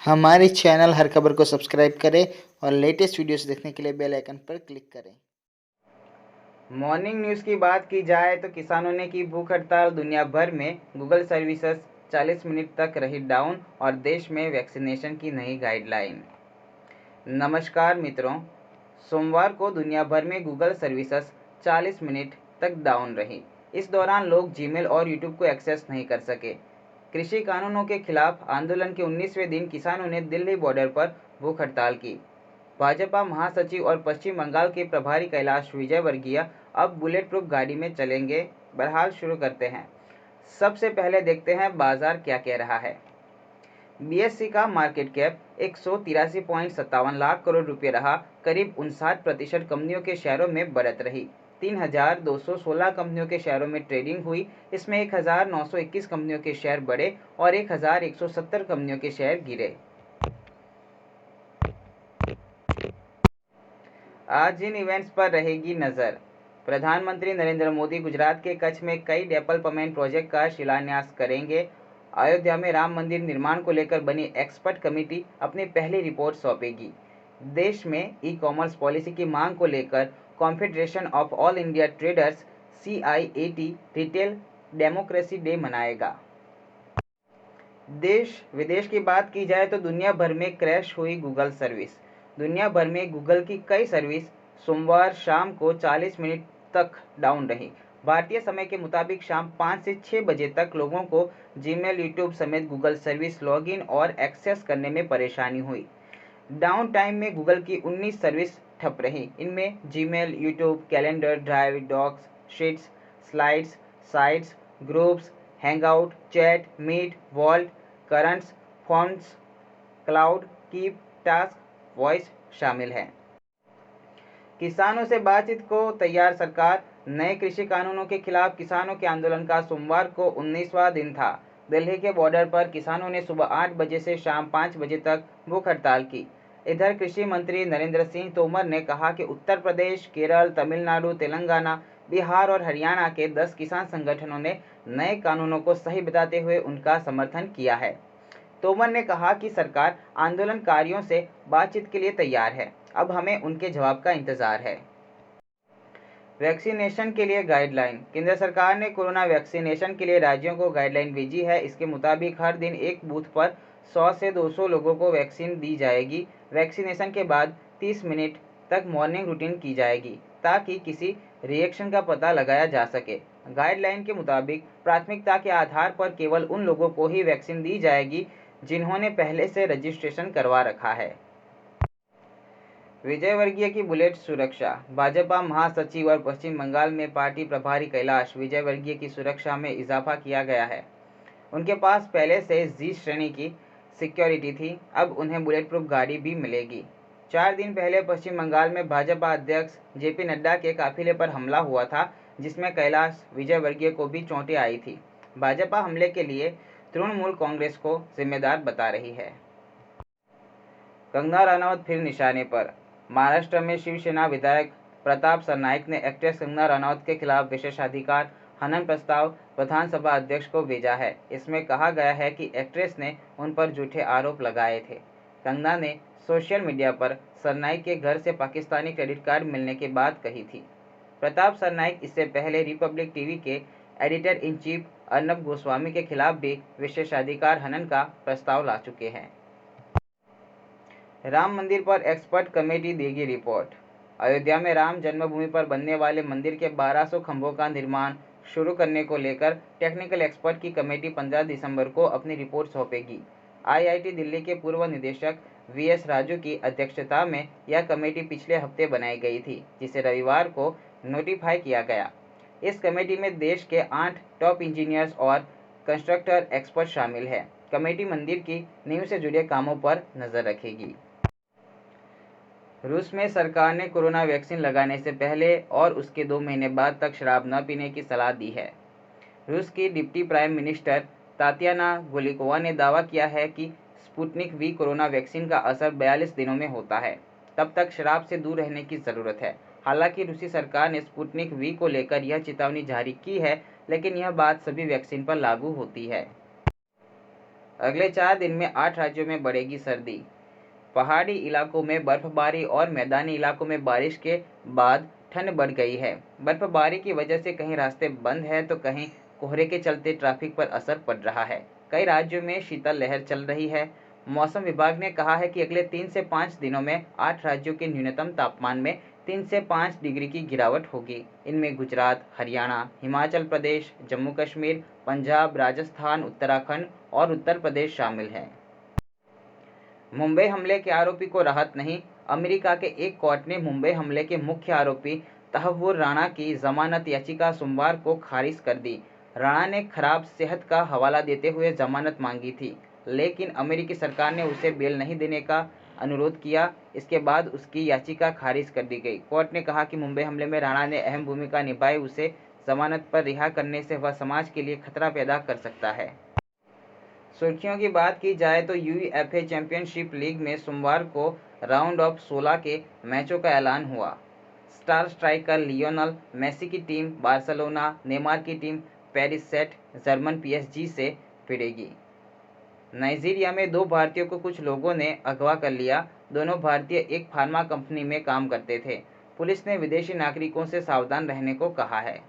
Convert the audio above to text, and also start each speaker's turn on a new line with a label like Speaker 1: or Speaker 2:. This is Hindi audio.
Speaker 1: हमारे चैनल हर खबर को सब्सक्राइब करें और लेटेस्ट वीडियोस देखने के लिए बेल आइकन पर क्लिक करें।
Speaker 2: मॉर्निंग न्यूज़ की बात की जाए तो किसानों ने की भूख हड़ताल। दुनिया भर में गूगल सर्विसेज 40 मिनट तक रही डाउन और देश में वैक्सीनेशन की नई गाइडलाइन। नमस्कार मित्रों, सोमवार को दुनिया भर में गूगल सर्विसेज 40 मिनट तक डाउन रही। इस दौरान लोग जीमेल और यूट्यूब को एक्सेस नहीं कर सके। कृषि कानूनों के खिलाफ आंदोलन के 19वें दिन किसानों ने दिल्ली बॉर्डर पर भूख हड़ताल की। भाजपा महासचिव और पश्चिम बंगाल के प्रभारी कैलाश विजयवर्गीय अब बुलेट प्रूफ गाड़ी में चलेंगे। बहरहाल शुरू करते हैं। सबसे पहले देखते हैं बाजार क्या कह रहा है। बीएससी का मार्केट कैप 183.57 लाख करोड़ रुपए रहा। करीब 59% कंपनियों के शेयरों में बढ़त रही। 3,216 कंपनियों के शेयरों में ट्रेडिंग हुई। इसमें 1,921 कंपनियों के शेयर बढ़े और 1,170 कंपनियों के शेयर गिरे। आज इन इवेंट्स पर रहेगी नज़र। प्रधानमंत्री नरेंद्र मोदी गुजरात के कच्छ में कई डेवलपमेंट प्रोजेक्ट का शिलान्यास करेंगे। अयोध्या में राम मंदिर निर्माण को लेकर बनी एक्सपर्ट कमेटी अपनी पहली रिपोर्ट सौंपेगी। देश में ई कॉमर्स पॉलिसी की मांग को लेकर confederation of all India traders CIAT retail democracy day मनाएगा। देश विदेश की बात की जाए तो दुनिया भर में क्रैश हुई गूगल सर्विस। दुनिया भर में गूगल की कई सर्विस सोमवार शाम को 40 मिनट तक डाउन रही। भारतीय समय के मुताबिक शाम 5 से 6 बजे तक लोगों को जीमेल, यूट्यूब समेत गूगल सर्विस लॉगिन और एक्सेस करने में परेशानी हुई। डाउन टाइम में गूगल की 19 सर्विस ठप रही। इनमें Gmail, YouTube, Calendar, Drive, Docs, Sheets, Slides, Sites, Groups, Hangout, Chat, Meet, Vault, Currents, Fonts, Cloud, Keep, Task, Voice शामिल हैं। किसानों से बातचीत को तैयार सरकार। नए कृषि कानूनों के खिलाफ किसानों के आंदोलन का सोमवार को 19वां दिन था। दिल्ली के बॉर्डर पर किसानों ने सुबह 8 बजे से शाम 5 बजे तक भूख हड़ताल की। इधर कृषि मंत्री नरेंद्र सिंह तोमर ने कहा कि उत्तर प्रदेश, केरल, तमिलनाडु, तेलंगाना, बिहार और हरियाणा के 10 किसान संगठनों ने नए कानूनों को सही बताते हुए उनका समर्थन किया है। तोमर ने कहा कि सरकार आंदोलनकारियों से बातचीत के लिए तैयार है। अब हमें उनके जवाब का इंतजार है। वैक्सीनेशन के लिए गाइडलाइन। केंद्र सरकार ने कोरोना वैक्सीनेशन के लिए राज्यों को गाइडलाइन भेजी है। इसके मुताबिक हर दिन एक बूथ पर 100 से 200 लोगों को वैक्सीन दी जाएगी। वैक्सीनेशन के बाद 30 मिनट तक मॉर्निंग रूटीन की जाएगी ताकि किसी रिएक्शन का पता लगाया जा सके। गाइडलाइन के मुताबिक प्राथमिकता के आधार पर केवल उन लोगों को ही वैक्सीन दी जाएगी जिन्होंने पहले से रजिस्ट्रेशन करवा रखा है। विजयवर्गीय की बुलेट सुरक्षा। भाजपा महासचिव और पश्चिम बंगाल में पार्टी प्रभारी कैलाश विजयवर्गीय की सुरक्षा में इजाफा किया गया है। उनके पास पहले से जी श्रेणी की सिक्योरिटी थी। अब उन्हें बुलेट प्रूफ गाड़ी भी मिलेगी। 4 दिन पहले पश्चिम बंगाल में भाजपा अध्यक्ष JP नड्डा के काफिले पर हमला हुआ था, जिसमें कैलाश विजयवर्गीय को भी चोटें आई थी। भाजपा हमले के लिए तृणमूल कांग्रेस को जिम्मेदार बता रही है। कंगना रनौत फिर निशाने पर। महाराष्ट्र में शिवसेना विधायक प्रताप सरनाईक ने एक्ट्रेस कंगना रनौत के खिलाफ विशेषाधिकार हनन प्रस्ताव विधानसभा अध्यक्ष को भेजा है। इसमें कहा गया है कि एक्ट्रेस ने उन पर झूठे आरोप लगाए थे। कंगना ने सोशल मीडिया पर सरनाईक के घर से पाकिस्तानी क्रेडिट कार्ड मिलने की बात कही थी। प्रताप सरनाईक इससे पहले रिपब्लिक टीवी के editor in chief Arnab Goswami के खिलाफ भी विशेषाधिकार हनन का प्रस्ताव ला चुके हैं। राम मंदिर पर एक्सपर्ट कमेटी देगी रिपोर्ट। अयोध्या में राम जन्मभूमि पर बनने वाले मंदिर के 1200 खंभों का निर्माण शुरू करने को लेकर टेक्निकल एक्सपर्ट की कमेटी 15 दिसंबर को अपनी रिपोर्ट सौंपेगी। IIT दिल्ली के पूर्व निदेशक VS राजू की अध्यक्षता में यह कमेटी पिछले हफ्ते बनाई गई थी, जिसे रविवार को नोटिफाई किया गया। इस कमेटी में देश के 8 टॉप इंजीनियर्स और कंस्ट्रक्टर एक्सपर्ट शामिल हैं। कमेटी मंदिर की नींव से जुड़े कामों पर नजर रखेगी। रूस में सरकार ने कोरोना वैक्सीन लगाने से पहले और उसके 2 महीने बाद तक शराब न पीने की सलाह दी है। रूस की deputy prime minister Tatiana Golikova ने दावा किया है कि स्पुतनिक वी कोरोना वैक्सीन का असर 42 दिनों में होता है। तब तक शराब से दूर रहने की ज़रूरत है। हालांकि रूसी सरकार ने स्पुतनिक वी को लेकर यह चेतावनी जारी की है, लेकिन यह बात सभी वैक्सीन पर लागू होती है। अगले 4 दिन में 8 राज्यों में बढ़ेगी सर्दी। पहाड़ी इलाकों में बर्फबारी और मैदानी इलाकों में बारिश के बाद ठंड बढ़ गई है। बर्फबारी की वजह से कहीं रास्ते बंद हैं तो कहीं कोहरे के चलते ट्रैफिक पर असर पड़ रहा है। कई राज्यों में शीतल लहर चल रही है। मौसम विभाग ने कहा है कि अगले 3 से 5 दिनों में 8 राज्यों के न्यूनतम तापमान में 3 से 5 डिग्री की गिरावट होगी। इनमें गुजरात, हरियाणा, हिमाचल प्रदेश, जम्मू कश्मीर, पंजाब, राजस्थान, उत्तराखंड और उत्तर प्रदेश शामिल हैं। मुंबई हमले के आरोपी को राहत नहीं। अमेरिका के एक कोर्ट ने मुंबई हमले के मुख्य आरोपी तहव्वुर राणा की जमानत याचिका सोमवार को खारिज कर दी। राणा ने खराब सेहत का हवाला देते हुए जमानत मांगी थी, लेकिन अमेरिकी सरकार ने उसे बेल नहीं देने का अनुरोध किया। इसके बाद उसकी याचिका खारिज कर दी गई। कोर्ट ने कहा कि मुंबई हमले में राणा ने अहम भूमिका निभाई। उसे जमानत पर रिहा करने से वह समाज के लिए खतरा पैदा कर सकता है। सुर्खियों की बात की जाए तो यूईएफए चैंपियनशिप लीग में सोमवार को राउंड ऑफ 16 के मैचों का ऐलान हुआ। स्टार स्ट्राइकर लियोनेल मेसी की टीम बार्सिलोना, नेमार की team Paris Saint Germain PSG से भिड़ेगी। नाइजीरिया में 2 भारतीयों को कुछ लोगों ने अगवा कर लिया। दोनों भारतीय एक फार्मा कंपनी में काम करते थे। पुलिस ने विदेशी नागरिकों से सावधान रहने को कहा है।